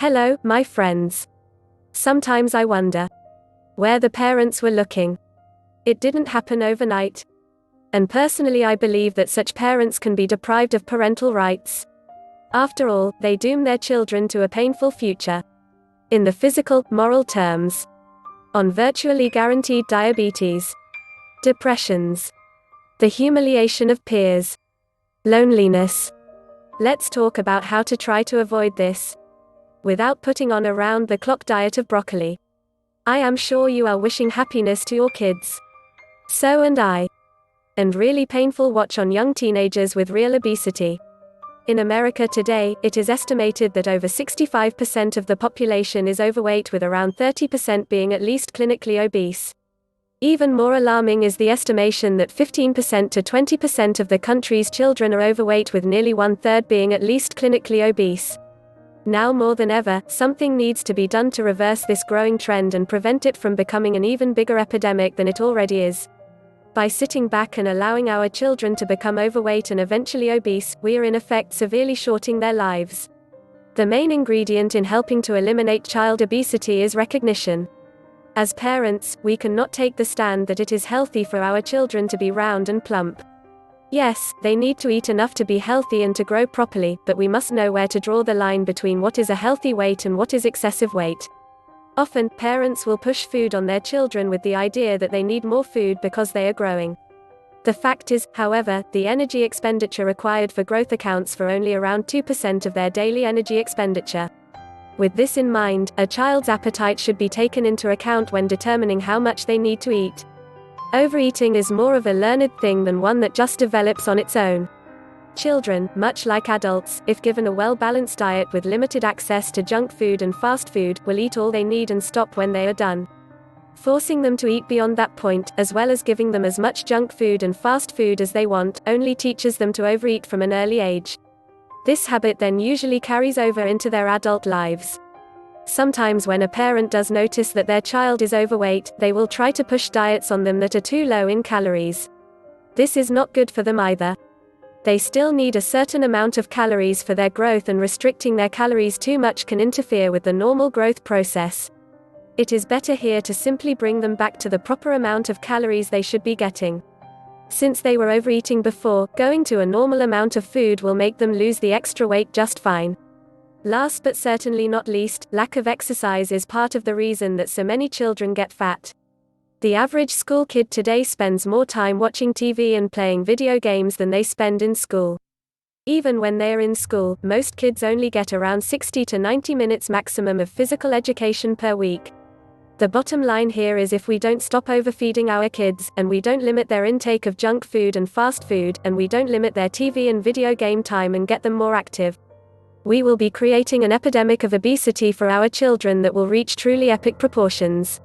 Hello, my friends. Sometimes I wonder where the parents were looking. It didn't happen overnight. And personally, I believe that such parents can be deprived of parental rights. After all, they doom their children to a painful future. In the physical, moral terms. On virtually guaranteed diabetes, depressions, the humiliation of peers, loneliness. Let's talk about how to try to avoid this without putting on a round-the-clock diet of broccoli. I am sure you are wishing happiness to your kids. So and I. And really painful watch on young teenagers with real obesity. In America today, it is estimated that over 65% of the population is overweight, with around 30% being at least clinically obese. Even more alarming is the estimation that 15% to 20% of the country's children are overweight, with nearly one-third being at least clinically obese. Now more than ever, something needs to be done to reverse this growing trend and prevent it from becoming an even bigger epidemic than it already is. By sitting back and allowing our children to become overweight and eventually obese, we are in effect severely shorting their lives. The main ingredient in helping to eliminate child obesity is recognition. As parents, we cannot take the stand that it is healthy for our children to be round and plump. Yes, they need to eat enough to be healthy and to grow properly, but we must know where to draw the line between what is a healthy weight and what is excessive weight. Often, parents will push food on their children with the idea that they need more food because they are growing. The fact is, however, the energy expenditure required for growth accounts for only around 2% of their daily energy expenditure. With this in mind, a child's appetite should be taken into account when determining how much they need to eat. Overeating is more of a learned thing than one that just develops on its own. Children, much like adults, if given a well-balanced diet with limited access to junk food and fast food, will eat all they need and stop when they are done. Forcing them to eat beyond that point, as well as giving them as much junk food and fast food as they want, only teaches them to overeat from an early age. This habit then usually carries over into their adult lives. Sometimes when a parent does notice that their child is overweight, they will try to push diets on them that are too low in calories. This is not good for them either. They still need a certain amount of calories for their growth, and restricting their calories too much can interfere with the normal growth process. It is better here to simply bring them back to the proper amount of calories they should be getting. Since they were overeating before, going to a normal amount of food will make them lose the extra weight just fine. Last but certainly not least, lack of exercise is part of the reason that so many children get fat. The average school kid today spends more time watching TV and playing video games than they spend in school. Even when they are in school, most kids only get around 60 to 90 minutes maximum of physical education per week. The bottom line here is, if we don't stop overfeeding our kids, and we don't limit their intake of junk food and fast food, and we don't limit their TV and video game time and get them more active, we will be creating an epidemic of obesity for our children that will reach truly epic proportions.